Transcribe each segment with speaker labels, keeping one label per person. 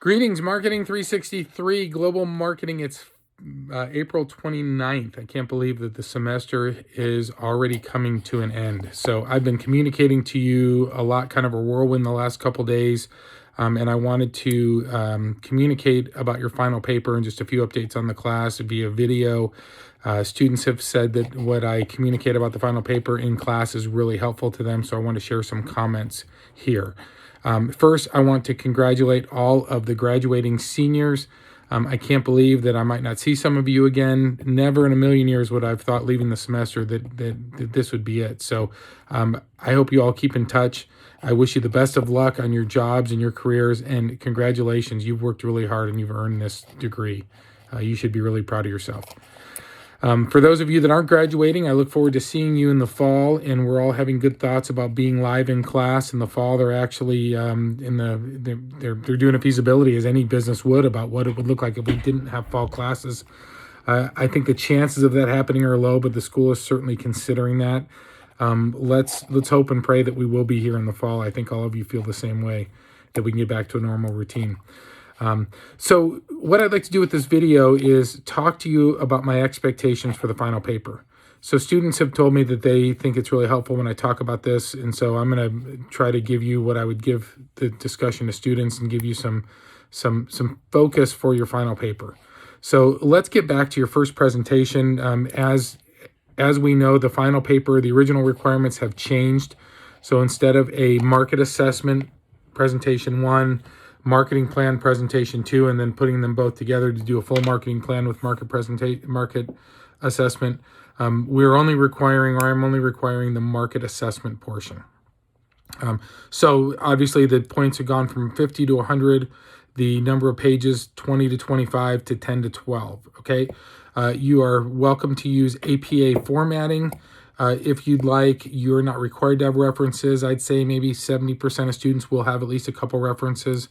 Speaker 1: Greetings, Marketing 363 Global Marketing. It's April 29th. I can't believe that the semester is already coming to an end. So I've been communicating to you a lot, kind of a whirlwind the last couple days, and I wanted to communicate about your final paper and just a few updates on the class via video. Students have said that what I communicate about the final paper in class is really helpful to them, so I want to share some comments here. First, I want to congratulate all of the graduating seniors. I can't believe that I might not see some of you again. Never in a million years would I have thought leaving the semester that this would be it. So I hope you all keep in touch. I wish you the best of luck on your jobs and your careers, and congratulations. You've worked really hard and you've earned this degree. You should be really proud of yourself. For those of you that aren't graduating, I look forward to seeing you in the fall, and we're all having good thoughts about being live in class in the fall. They're actually they're doing a feasibility, as any business would, about what it would look like if we didn't have fall classes. I think the chances of that happening are low, but the school is certainly considering that. Let's hope and pray that we will be here in the fall. I think all of you feel the same way, that we can get back to a normal routine. So what I'd like to do with this video is talk to you about my expectations for the final paper. So students have told me that they think it's really helpful when I talk about this, and so I'm going to try to give you what I would give the discussion to students and give you some focus for your final paper. So let's get back to your first presentation. As we know, the final paper, the original requirements have changed. So instead of a market assessment presentation 1, marketing plan presentation 2, and then putting them both together to do a full marketing plan with market assessment, I'm only requiring the market assessment portion. So obviously the points have gone from 50 to 100, the number of pages 20 to 25 to 10 to 12. Okay, you are welcome to use APA formatting. If you'd like. You're not required to have references. I'd say maybe 70% of students will have at least a couple references.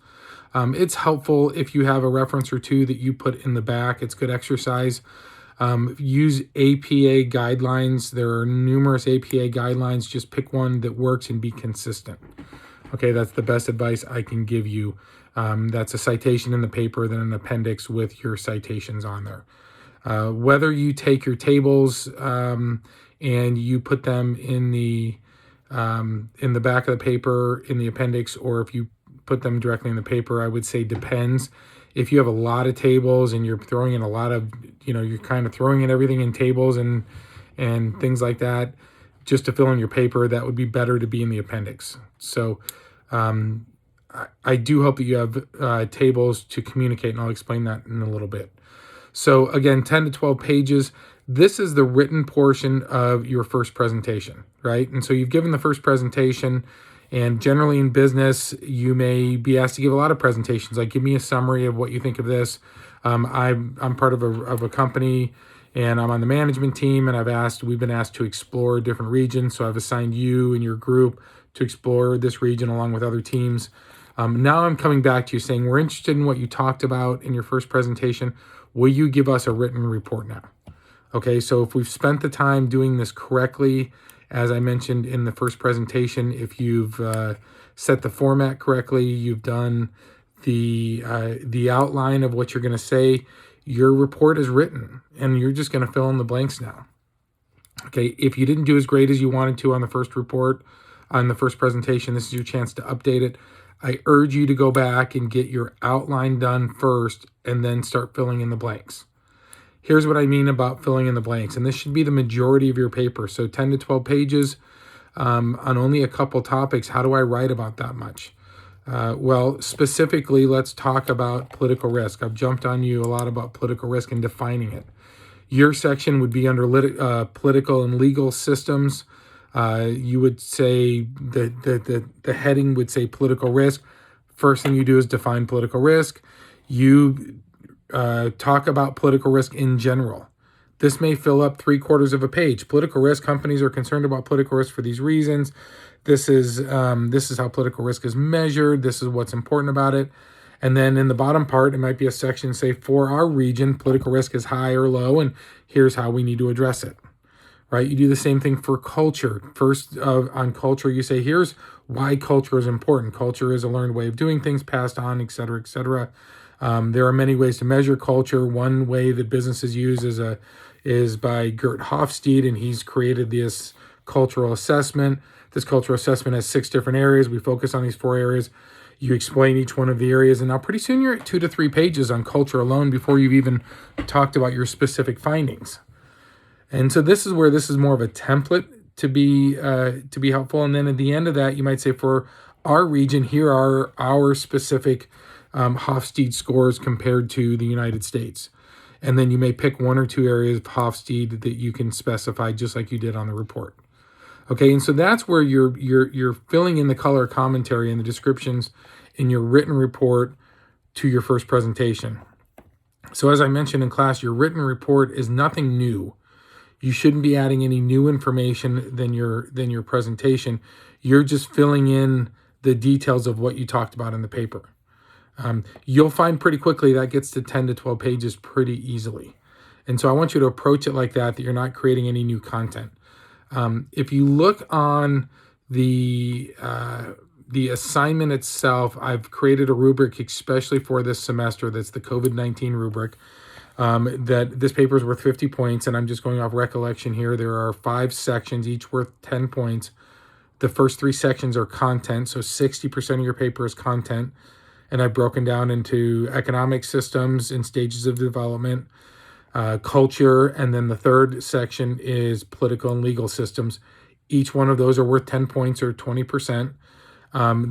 Speaker 1: It's helpful if you have a reference or two that you put in the back. It's good exercise. Use APA guidelines. There are numerous APA guidelines. Just pick one that works and be consistent. Okay, that's the best advice I can give you. That's a citation in the paper, then an appendix with your citations on there. Whether you take your tables and you put them in the back of the paper in the appendix, or if you put them directly in the paper, I would say depends. If you have a lot of tables and you're throwing in a lot of, you're kind of throwing in everything in tables and things like that, just to fill in your paper, that would be better to be in the appendix. So I do hope that you have tables to communicate, and I'll explain that in a little bit. So again, 10 to 12 pages. This is the written portion of your first presentation, right? And so you've given the first presentation, and generally in business, you may be asked to give a lot of presentations. Like, give me a summary of what you think of this. I'm part of a company, and I'm on the management team, and we've been asked to explore different regions. So I've assigned you and your group to explore this region along with other teams. Now I'm coming back to you saying, we're interested in what you talked about in your first presentation. Will you give us a written report now? Okay, so if we've spent the time doing this correctly, as I mentioned in the first presentation, if you've set the format correctly, you've done the outline of what you're going to say, your report is written, and you're just going to fill in the blanks now. Okay, if you didn't do as great as you wanted to on the first report, on the first presentation, this is your chance to update it. I urge you to go back and get your outline done first, and then start filling in the blanks. Here's what I mean about filling in the blanks, and this should be the majority of your paper. So 10 to 12 pages on only a couple topics. How do I write about that much? Well, specifically, let's talk about political risk. I've jumped on you a lot about political risk and defining it. Your section would be under political and legal systems. You would say the heading would say political risk. First thing you do is define political risk. You talk about political risk in general. This may fill up 3/4 of a page. Political risk, companies are concerned about political risk for these reasons. This is how political risk is measured. This is what's important about it. And then in the bottom part, it might be a section, say, for our region, political risk is high or low, and here's how we need to address it. right? You do the same thing for culture. First, on culture, you say, here's why culture is important. Culture is a learned way of doing things, passed on, et cetera, et cetera. There are many ways to measure culture. One way that businesses use is by Gert Hofstede, and he's created this cultural assessment. This cultural assessment has 6 different areas. We focus on these 4 areas. You explain each one of the areas, and now pretty soon you're at 2 to 3 pages on culture alone before you've even talked about your specific findings. And so this is where this is more of a template to be helpful. And then at the end of that, you might say, for our region, here are our specific Hofstede scores compared to the United States. And then you may pick 1 or 2 areas of Hofstede that you can specify, just like you did on the report. Okay, and so that's where you're filling in the color commentary and the descriptions in your written report to your first presentation. So as I mentioned in class, your written report is nothing new. You shouldn't be adding any new information than your presentation. You're just filling in the details of what you talked about in the paper. You'll find pretty quickly that gets to 10 to 12 pages pretty easily. And so I want you to approach it like that you're not creating any new content. If you look on the assignment itself, I've created a rubric especially for this semester that's the COVID-19 rubric. That this paper is worth 50 points, and I'm just going off recollection here. There are 5 sections, each worth 10 points. The first 3 sections are content, so 60% of your paper is content. And I've broken down into economic systems and stages of development, culture, and then the third section is political and legal systems. Each one of those are worth 10 points or 20%.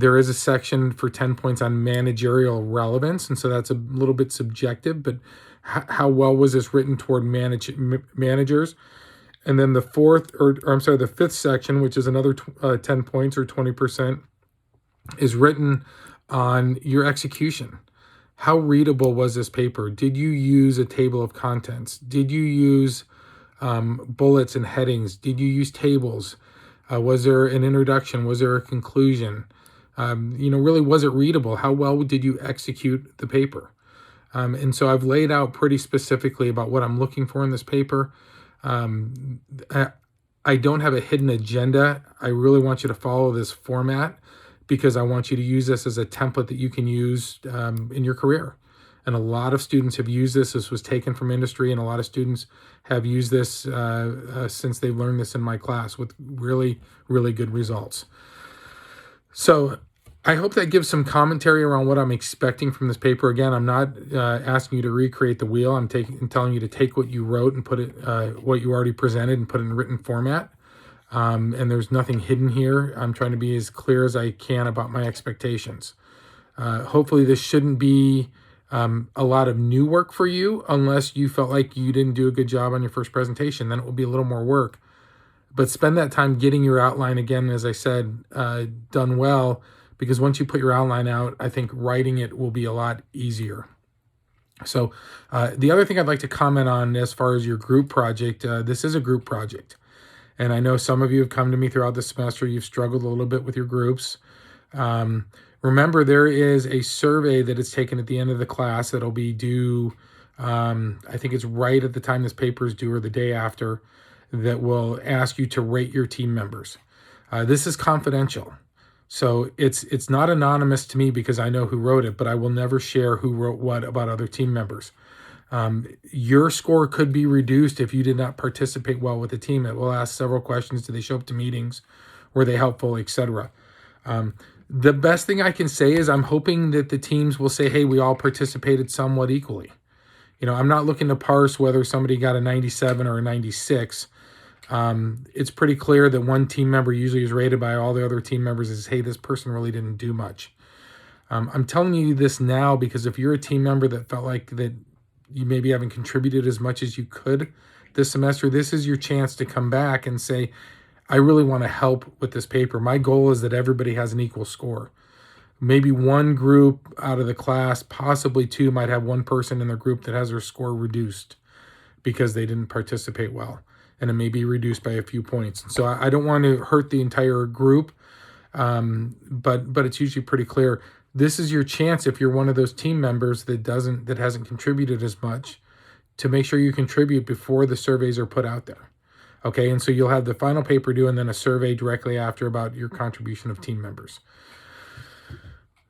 Speaker 1: There is a section for 10 points on managerial relevance, and so that's a little bit subjective, but how well was this written toward managers? And then the the 5th section, which is another 10 points or 20%, is written on your execution. How readable was this paper? Did you use a table of contents? Did you use bullets and headings? Did you use tables? Was there an introduction? Was there a conclusion? Really, was it readable? How well did you execute the paper? And so I've laid out pretty specifically about what I'm looking for in this paper. I don't have a hidden agenda. I really want you to follow this format because I want you to use this as a template that you can use in your career. And a lot of students have used this. This was taken from industry, and a lot of students have used this since they've learned this in my class with really, really good results. So I hope that gives some commentary around what I'm expecting from this paper. Again, I'm not asking you to recreate the wheel. I'm telling you to take what you wrote and put it, what you already presented, and put it in written format. And there's nothing hidden here. I'm trying to be as clear as I can about my expectations. Hopefully this shouldn't be a lot of new work for you unless you felt like you didn't do a good job on your first presentation. Then it will be a little more work. But spend that time getting your outline, again, as I said, done well, because once you put your outline out, I think writing it will be a lot easier. So the other thing I'd like to comment on as far as your group project, this is a group project. And I know some of you have come to me throughout the semester. You've struggled a little bit with your groups. Remember, there is a survey that is taken at the end of the class that'll be due, I think it's right at the time this paper is due or the day after, that will ask you to rate your team members. This is confidential. So it's not anonymous to me because I know who wrote it, but I will never share who wrote what about other team members. Your score could be reduced if you did not participate well with the team. It will ask several questions. Did they show up to meetings? Were they helpful, etc.? The best thing I can say is I'm hoping that the teams will say, hey, we all participated somewhat equally. I'm not looking to parse whether somebody got a 97 or a 96. It's pretty clear that one team member usually is rated by all the other team members as, hey, this person really didn't do much. I'm telling you this now because if you're a team member that felt like that you maybe haven't contributed as much as you could this semester, this is your chance to come back and say, I really want to help with this paper. My goal is that everybody has an equal score. Maybe one group out of the class, possibly 2, might have one person in their group that has their score reduced because they didn't participate well. And it may be reduced by a few points. So I don't want to hurt the entire group, but it's usually pretty clear. This is your chance if you're one of those team members that hasn't contributed as much to make sure you contribute before the surveys are put out there. Okay, and so you'll have the final paper due and then a survey directly after about your contribution of team members.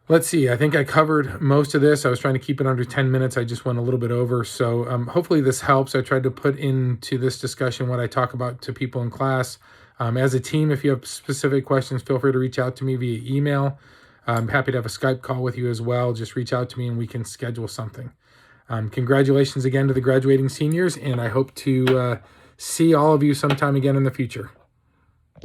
Speaker 1: Let's see, I think I covered most of this. I was trying to keep it under 10 minutes. I just went a little bit over. So hopefully this helps. I tried to put into this discussion what I talk about to people in class. As a team, if you have specific questions, feel free to reach out to me via email. I'm happy to have a Skype call with you as well. Just reach out to me and we can schedule something. Congratulations again to the graduating seniors, and I hope to see all of you sometime again in the future.